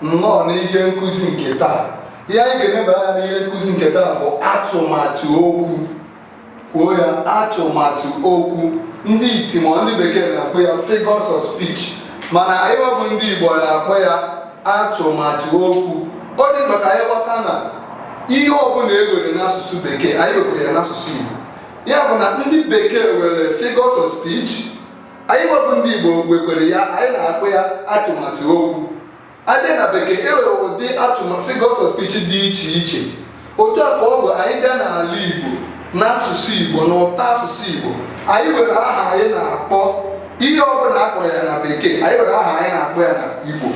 nnọọ n'ihe nkụzi nke taa. Ihe anyị ga-eneba anya n'ihe nkụzi nke taa bụ atụmatụ okwu. Kwuo ya, atụmatụ okwu. Ndị iti ma ndị bekee na-akpọ ya figures of speech, mana anyị bụ ndị Igbo na-akpọ ya atụmatụ okwu. Ọ dị mkpa ka anyị ghọta na ihe ọbụla e were n'asụsụ bekee anyị wekwara ya n'asụsụ Igbo. Ya bụ na ndị bekee were figures of speech, anyị bụ ndị Igbo wekwere ya, anyị na-akpọ ya atụmatụ okwu. Adị na bekee e nwere ụdị atụmatụ figures of speech dị iche iche. Otu a ka ọ bụ anyị bịa n'ala Igbo, n'asụsụ Igbo, n'ụtọ asụsụ Igbo, anyị nwere aha anyị na-akpọ ihe ọbụla akpọrọ ya na bekee, anyị nwere aha anyị na-akpọ ya na Igbo.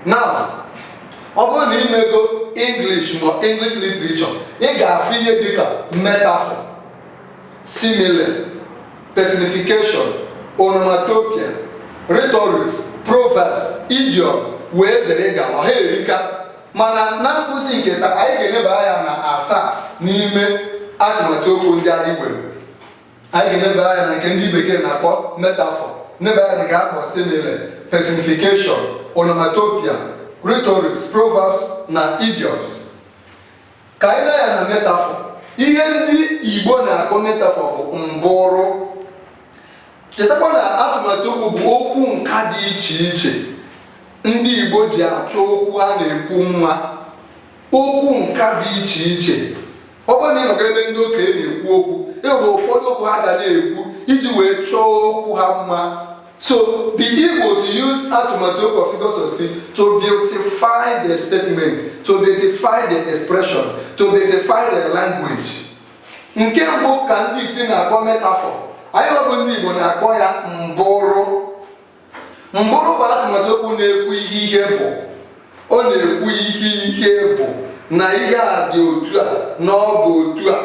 Now, ọ bụrụ na imego English ma English literature, ị ga-afụ ihe dịka metaphor, simile, personification, onomatopoeia, rhetoric, proverbs, idioms, wee dere gawa. Ha erika, mana na nkụzi nke taa anyị ga-eneba anya na asaa n'ime atụmatụ okwu ndị anyị nwere. Anyị ga-eneba anya na nke ndị bekee na-akpọ metaphor, neba anya na nke akpọ simile, personification, onomatopoeia, rhetoric, proverbs na idioms. Ka anyị na-anya na metaphor, ihe ndị Igbo na-akpọ metaphor bụ mbụrụ. Chetakwa na atụmatụ okwu bụ okwu nka dị iche iche ndị Igbo ji achọ okwu a na-ekwu nwa. Okwu nka dị iche iche. Ọ bụrụ na ị nọga ebe ndị okenye na-ekwu okwu, enwere ụfọdụ okwu ha ga na-ekwu iji wee chọọ okwu ha mma. So the Igbos use atụmatụ okwu of figures of speech to beautify the statements, to beautify the expressions, to beautify the language. Nke mbụ ka ndị iti na-akpọ metaphor, anyị bụ ndị Igbo na-akpọ ya mbụrụ. Mbụrụ bụ atụmatụ okwu na-ekwu ihe bụ. Ọ na-ekwu ihe bụ na ihe a dị otu a na ọ bụ otu a.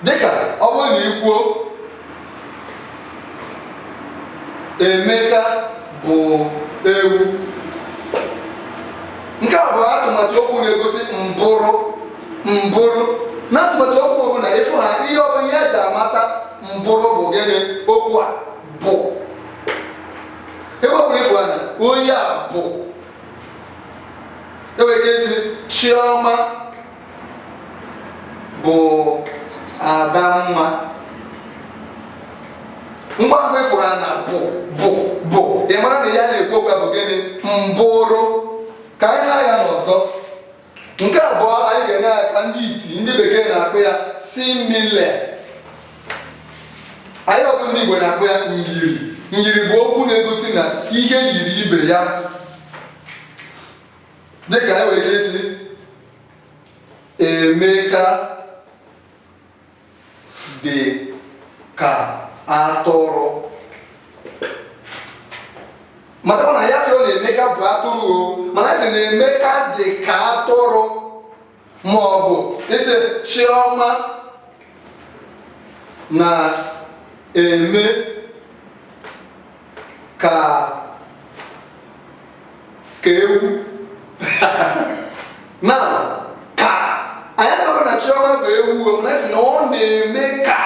Dịka ọ bụrụ na ikwuo Emeka bụ ewu, nke a bụ atụmatụ okwu na-egosi mbụrụ. Na atụmatụ okwu bụ na ịfụ ha ihe ọ bụ ihe eji amata mbụrụ bụ gịnị? Okwu a bụ. Ebe ọ bụla ịfụ ha na onye a bụ, enwere ike isi Chioma bụ Adamma. Ngwa ngwa ịfụ ha na bụ, ị mara na ya na-ekwu okwu bụ gịnị? Mbụrụ. Ka anyị na-aya n'ọzọ. Nke abụọ anyị ga-enye aka ndị iti, ndị bekee na-akpọ ya simile. Anyị ọbụ ndị Igbo na-akpọ ya nyiri. Nyiri bụ okwu na-egosi na ihe yiri ibe ya. Dịka anyị nwere ike isi Emeka dị ka atụrụ. Matakwa na ya sị ọ na Emeka bụ atụrụ o, mana ya sị na Emeka dị ka atụrụ. Ma ọ bụ isi Chioma na-eme ka ewu. Na ka anyị sịkwa na Chioma bụ ewu o, mana ya sị na ọ na-eme ka.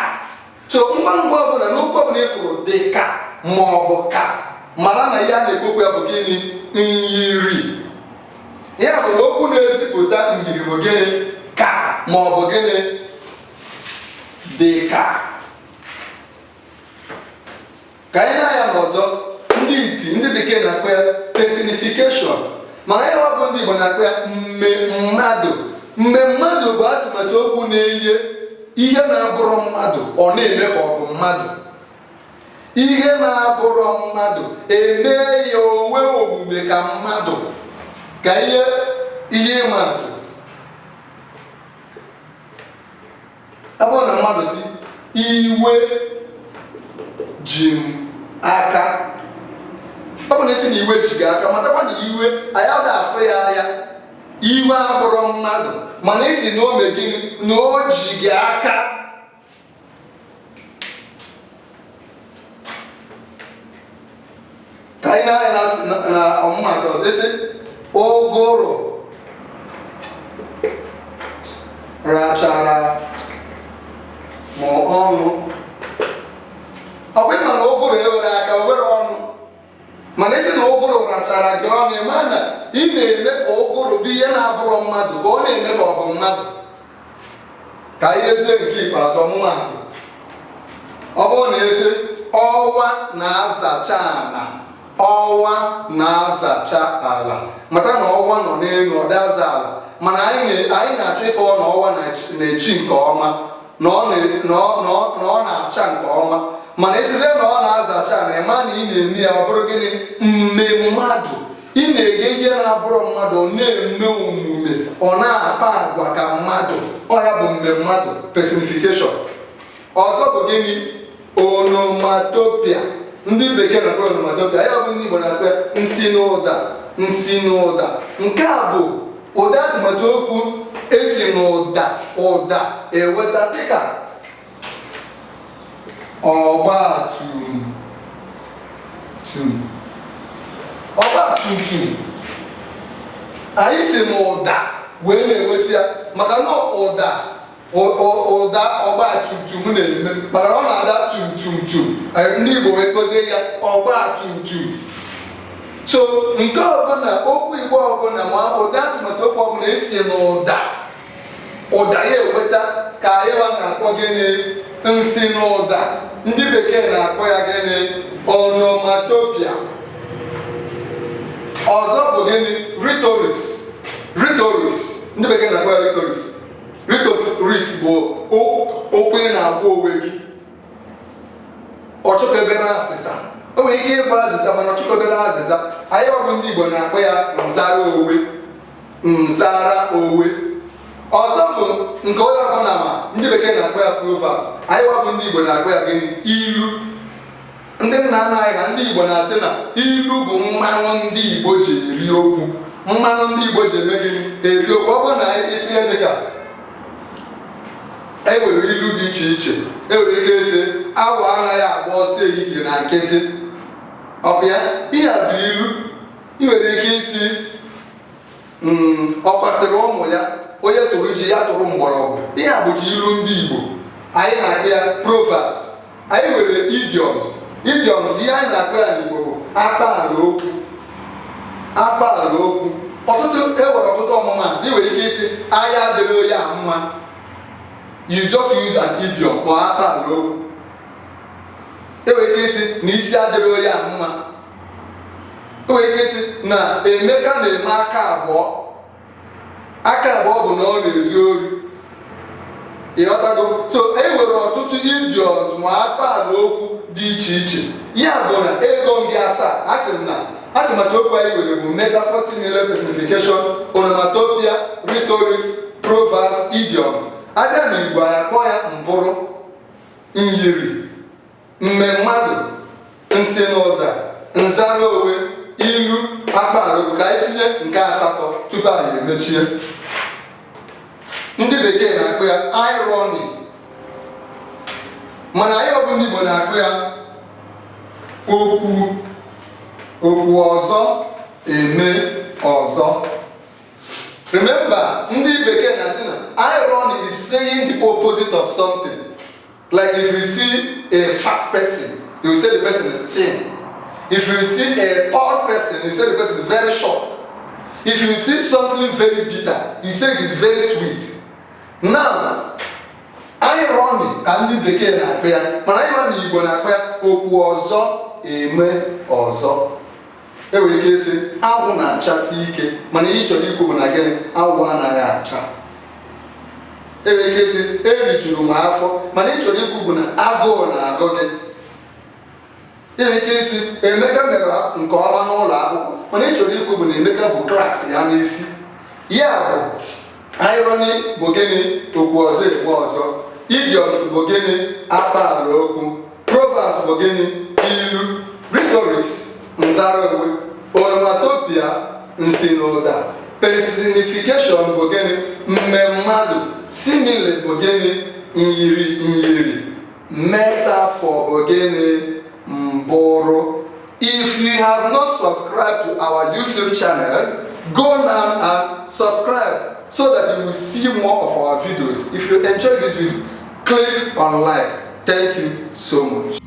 So ngwa ngwa ọbụla n'okwu ọbụla ịfụrụ dị ka ma ọ bụ ka, mara na ya na-ekwu ya bụ gịnị? Nyiri. Ya bụ na okwu na-ezipụta nyiri bụ gịnị? Ka ma ọ bụ gịnị? Dị ka. Ka anyị na-aya n'ọzọ, ndị iti, ndị bekee na-akpọ ya personification, mana ihe ọ bụ ndị Igbo na-akpọ ya mmemmadụ. Mmemmadụ bụ atụmatụ okwu na-enye ihe na-abụrụ mmadụ ọ na-eme ka ọ bụ mmadụ. Ihe na-abụrụ mmadụ eme ya onwe omume ka mmadụ. Ka ihe ịma atụ, ọ bụrụ na mmadụ si iwe ji m aka, ọ bụ na esi na iwe ji gị aka, matakwa na iwe anyị ada afụ ya anya. Iwe abụrụ mmadụ, mana esi na ome gịnị? Na o ji gị aka. Ka anyị na-anya na ọmụmatụ ọzọ, esi ụgụrụ rachara ma ọnụ. Ọ bụ ịma na ụgụrụ ewere aka, o were ọnụ. mana isi na ụgụrụ rachara gị ọnụ, ịma na ị na-eme ka ụgụrụ bụ ihe na-abụrụ mmadụ ka ọ na-eme ka ọ bụ mmadụ. Ka ihe zie nke ikpeazụ ọmụmaatụ, ọ bụrụ na esi ọnwa na-azacha ala, ọnwa na-azacha ala, mata na ọnwa nọ n'elu ọ daza ala, mana anyị na-achọ ịkọwa na ọnwa na-echi nke ọma, na ọ na-acha nke ọma, mana esizie na ọ na-azacha ala, ịma na ị na-eme ya ọ bụrụ gịnị? Mme mmadụ. Ị na-ege ihe na-abụrụ mmadụ, ọ na-eme omume, ọ na-akpa agwa ka mmadụ. Ọ ya bụ mme mmadụ, personification. Ọzọ bụ gịnị? Onomatopia. Ndị bekee na-akpọ onomatopia, ya bụ ndị Igbo na-akpọ nsi n'ụda, nsi n'ụda. Nke a bụ ụda atụmatụ okwu esi n'ụda ụda eweta, dịka ọgba tum tum. Ọgba tum tum, anyị si n'ụda wee na-eweta ya maka na ụda ọgba tum tum na-eme, maka na ọ na-ada tum tum tum. Ndị Igbo wee kpozie ya ọgba tum tum. So nke ọbụla okwu Igbo ọbụla ma ụda atụmatụ okwu ọbụla esi n'ụda ụda ya eweta ka anyị na-akpọ gịnị? Nsi n'ụda. Ndị bekee na-akpọ ya gịnị? Onomatopia. Ọzọ bụ gịnị? Rhetorics. Rhetorics, ndị bekee na-akpọ ya rhetorics. Rhetorics bụ okwu ị na-agwa onwe gị. Ọ chọkọbere azịza. O nwere ike ịgba azịza mana ọ chọkọbere azịza. Anyị ọ bụ ndị Igbo na-akpọ ya nzara onwe. Nzara onwe. Ọzọ bụ nke onye ọbụla ma ndị bekee na-akpọ ya proverbs. Anyị ọ bụ ndị Igbo na-akpọ ya gịnị? Ilu. Ndị nna nna anyị ha ndị Igbo na-asị na ilu bụ mmanụ ndị Igbo ji eri okwu. Mmanụ ndị Igbo ji eme gịnị? Eri okwu. Ọ bụrụ na isi ihe dịka enwere ilu dị iche iche, enwere ike isi awọ anaghị agba ọsọ ehihie na nkịtị. Ọ bụ ya? Ihe a bụ ilu. Ị nwere ike isi ọ kwasịrị ụmụ ya, onye tụrụ ji ya tụrụ mgbọrọgwụ. Ihe a bụcha ilu ndị Igbo. Anyị na-akpọ ya proverbs. Anyị nwere idioms. Idioms, ihe anyị na-akpọ ya n'Igbo bụ akpaala okwu. Akpaala okwu. Enwere ọtụtụ ọmụmaatụ. Ị nwere ike isi ahịa adịrị onye a mma. You just use an idiom ma akpaala okwu. Enwere ike isi na isi adịrị onye a mma. Enwere ike isi na Emeka na-eme aka abụọ. Aka abụọ bụ na ọ na-ezu ori. Ịghọtago? So e nwere ọtụtụ idioms ma akpaala okwu dị iche iche. Ya bụ na ego gị asaa, a sị m na atụmatụ okwu anyị nwere bụ metaphor, simile, personification, onomatopoeia, rhetorics, proverbs, idioms. Abịa n'Igbo anyị akpọ ya mbụrụ, nyiri, mme mmadụ, nsi n'ụda, nzara onwe, ilu, akpaala okwu. Ka anyị tinye nke asatọ tupu anyị emechie. Ndị bekee na-akpọ ya irony, mana anyị ọ bụ ndị Igbo na-akpọ ya okwu ọzọ eme ọzọ. Remember, ndị bekee na-asị na irony is saying the opposite of something. Like if you see a fat person, you will say the person is thin. If you see a tall person, you say the person is very short. If you see something very bitter, you say it is very sweet. Now, irony ka ndị bekee na-akpọ ya, mana anyị na Igbo na-akpọ ya okwu ọzọ eme ọzọ. Enwere ike isi agwụ na-achasi ike, mana ihe chọrọ ikwu bụ na gịnị? Agwụ anaghị acha. Enwere ike isi erijuru m afọ, mana ihe chọrọ ikwu bụ na agụụ na-agụ gị. Enwere ike isi Emeka mere nke ọma n'ụlọ akwụkwọ, mana ihe chọrọ ikwu bụ na Emeka bụ klaasị ya n'isi. Ya bụ irony bụ gịnị? Okwu ọzọ eme ọzọ. Idioms bụ gịnị? Akpaala okwu. Proverbs bụ gịnị? Ilu. Rhetorics, nzara onwe. Onomatopoeia, nsi n'ụda. Personification bụ gịnị? Mme mmadụ. Simile bụ gịnị? Nyiri. Metaphor bụ gịnị? Mbụrụ. If you have not subscribed to our YouTube channel, go now and subscribe so that you will see more of our videos. If you enjoy this video, click on like. Thank you so much.